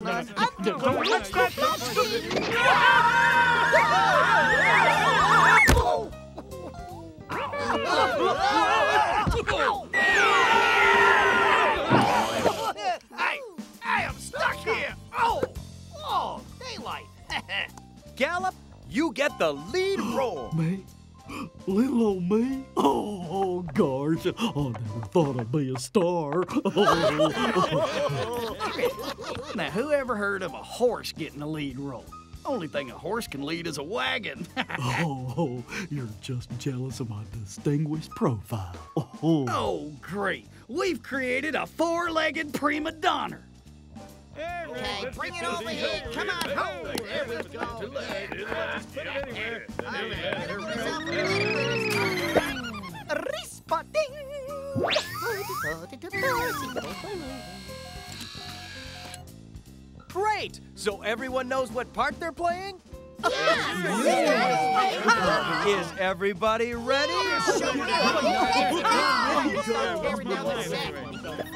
I am stuck here. Oh, daylight. Gallop, you get the lead role. Me? Little old me? Oh, gosh. I never thought I'd be a star. Now, who ever heard of a horse getting the lead role? Only thing a horse can lead is a wagon. Oh, you're just jealous of my distinguished profile. Oh, great. We've created a four-legged prima donna. Okay, bring it over here. Come on, hold. There we go. Respotting. Great! So everyone knows what part they're playing? Is everybody ready?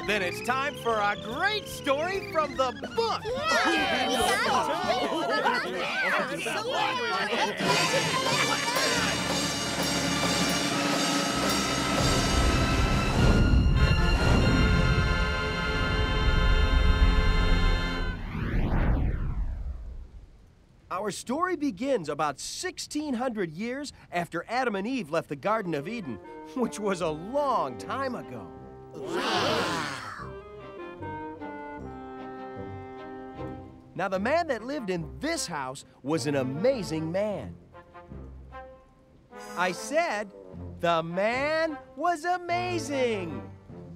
Then it's time for a great story from the book. Our story begins about 1,600 years after Adam and Eve left the Garden of Eden, which was a long time ago. Now, the man that lived in this house was an amazing man. I said, the man was amazing.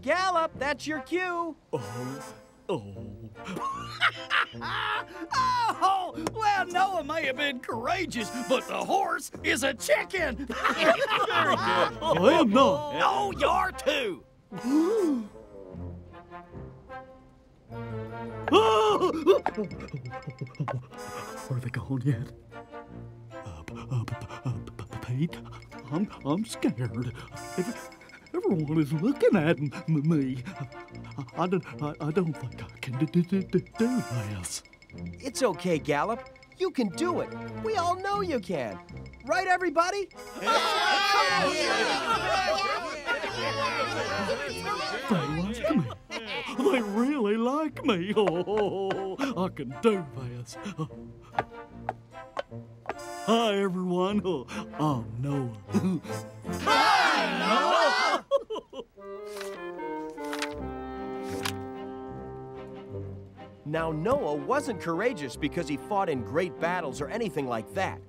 Gallop, that's your cue. Oh, well, Noah may have been courageous, but the horse is a chicken. I am not. No, you're too. Are they gone yet? Pete, I'm scared. Everyone is looking at me. I don't think I can do this. It's okay, Gallop. You can do it. We all know you can. Right, everybody? They like me. They really like me. Oh, I can do this. Hi, everyone. I'm Noah. Hi, Noah! Now, Noah wasn't courageous because he fought in great battles or anything like that.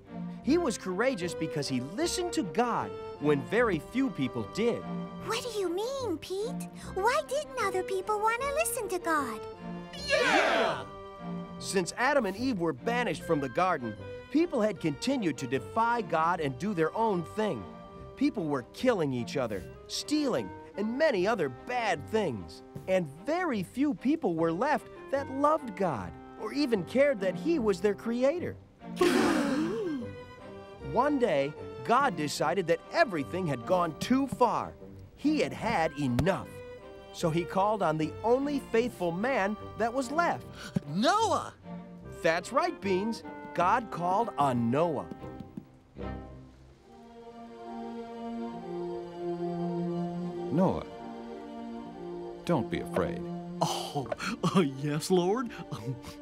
He was courageous because he listened to God when very few people did. What do you mean, Pete? Why didn't other people want to listen to God? Yeah! Since Adam and Eve were banished from the garden, people had continued to defy God and do their own thing. People were killing each other, stealing, and many other bad things. And very few people were left that loved God or even cared that He was their creator. One day, God decided that everything had gone too far. He had had enough. So He called on the only faithful man that was left. Noah! That's right, Beans. God called on Noah. Noah, don't be afraid. Oh, yes, Lord.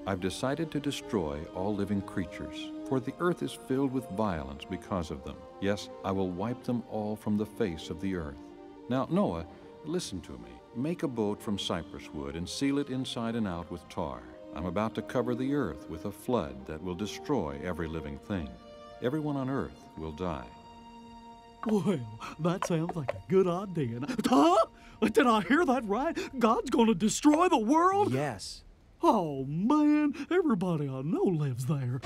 I've decided to destroy all living creatures, for the earth is filled with violence because of them. Yes, I will wipe them all from the face of the earth. Now, Noah, listen to me. Make a boat from cypress wood and seal it inside and out with tar. I'm about to cover the earth with a flood that will destroy every living thing. Everyone on earth will die. Well, that sounds like a good idea. Huh? Did I hear that right? God's going to destroy the world? Yes. Oh, man. Everybody I know lives there.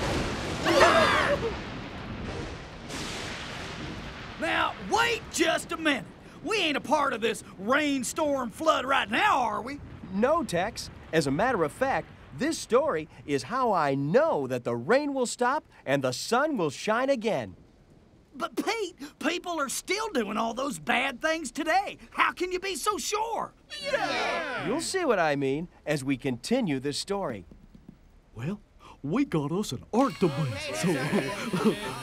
Now, wait just a minute. We ain't a part of this rainstorm flood right now, are we? No, Tex. As a matter of fact, this story is how I know that the rain will stop and the sun will shine again. But Pete, people are still doing all those bad things today. How can you be so sure? You'll see what I mean as we continue this story. Well, we got us an ark to build, so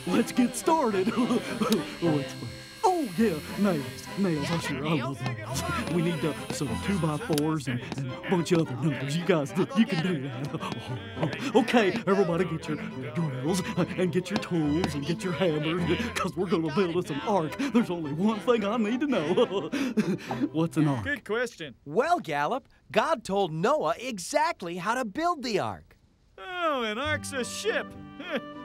let's get started. Oh, yeah, nails. I love nails. We need some 2x4s and a bunch of other numbers. You guys, you can do that. Okay, everybody get your drills and get your tools and get your hammers, because we're going to build us an ark. There's only one thing I need to know. What's an ark? Good question. Well, Gallup, God told Noah exactly how to build the ark. Oh, an ark's a ship.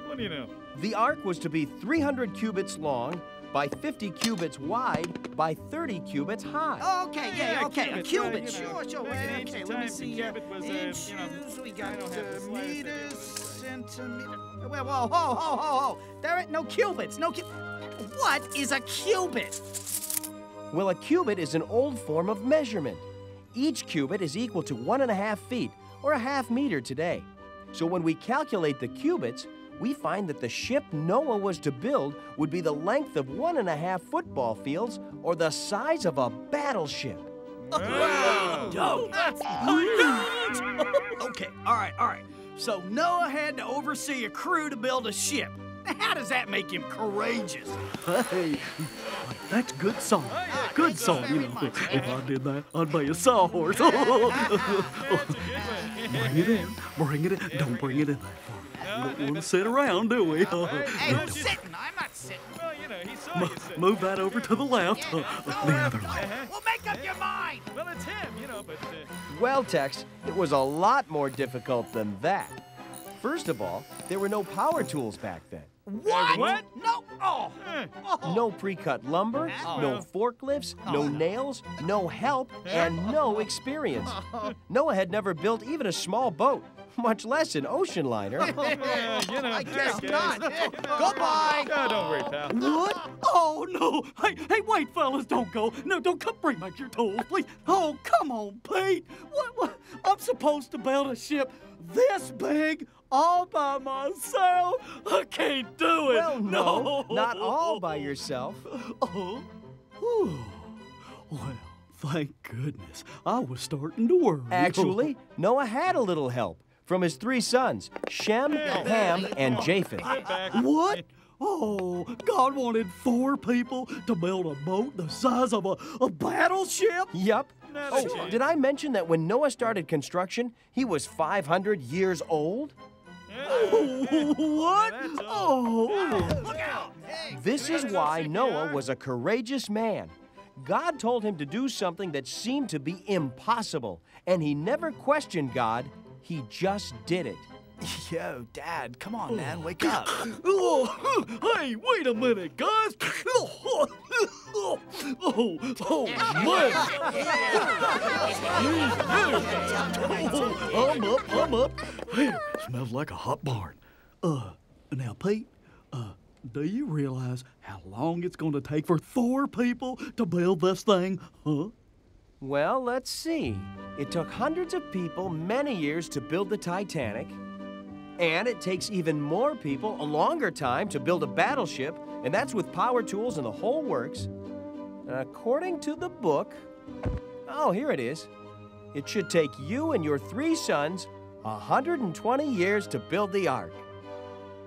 What do you know? The ark was to be 300 cubits long, by 50 cubits wide, by 30 cubits high. Oh, okay, yeah, okay. A cubit. you know. Sure. In Okay, ancient let me times, a see. cubit was, Inches, we got I don't have the slides that meters, do it. centimeters. Well, ho. There ain't no cubits. What is a cubit? Well, a cubit is an old form of measurement. Each cubit is equal to 1.5 feet, or a half meter today. So when we calculate the cubits, we find that the ship Noah was to build would be the length of 1.5 football fields, or the size of a battleship. Wow. That's Okay, all right. So Noah had to oversee a crew to build a ship. Now, how does that make him courageous? Hey, that's good song. Good song, you know. If I did that, I'd be a sawhorse. Bring it in. Don't bring it in that far. We don't want to sit around, do we? Hey, I'm not sitting. Well, you know, he saw you sit. Move that over to the left. The other left. Well, make up your mind. Well, it's him, you know, but... Well, Tex, it was a lot more difficult than that. First of all, there were no power tools back then. What? No. No pre-cut lumber, no forklifts, no nails, no help, and no experience. Noah had never built even a small boat, much less an ocean liner. I guess not. Goodbye. Oh, don't worry, pal. What? Oh, no. Hey, wait, fellas, don't go. No, don't come. Bring back your tools, please. Oh, come on, Pete. What? I'm supposed to build a ship this big all by myself? I can't do it. Well, no, not all by yourself. Oh. Whew. Well, thank goodness. I was starting to worry. Actually, Noah had a little help from his 3 sons, Shem, Ham, and Japheth. What? Oh, God wanted 4 people to build a boat the size of a battleship? Yup. Oh, did I mention that when Noah started construction, he was 500 years old? What? Oh. Look out. This is why Noah was a courageous man. God told him to do something that seemed to be impossible, and he never questioned God. He just did it. Yo, Dad, come on, man, wake up. Oh, hey, wait a minute, guys. Man. I'm up. Man, smells like a hot barn. Now, Pete, do you realize how long it's going to take for 4 people to build this thing, huh? Well, let's see. It took hundreds of people many years to build the Titanic. And it takes even more people a longer time to build a battleship, and that's with power tools and the whole works. According to the book, oh, here it is. It should take you and your 3 sons 120 years to build the ark.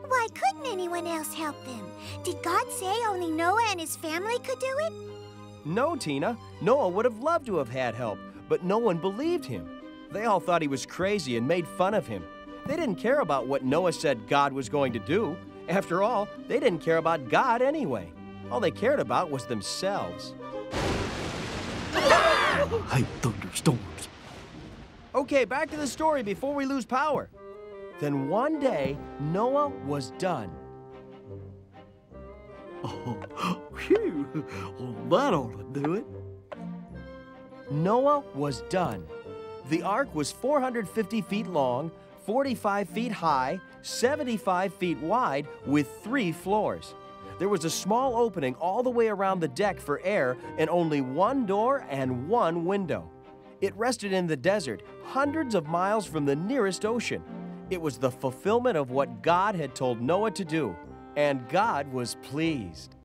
Why couldn't anyone else help them? Did God say only Noah and his family could do it? No, Tina. Noah would have loved to have had help, but no one believed him. They all thought he was crazy and made fun of him. They didn't care about what Noah said God was going to do. After all, they didn't care about God anyway. All they cared about was themselves. I hate thunderstorms. Okay, back to the story before we lose power. Then one day, Noah was done. Oh, phew. Well, that ought to do it. Noah was done. The ark was 450 feet long, 45 feet high, 75 feet wide, with 3 floors. There was a small opening all the way around the deck for air, and only 1 door and 1 window. It rested in the desert, hundreds of miles from the nearest ocean. It was the fulfillment of what God had told Noah to do, and God was pleased.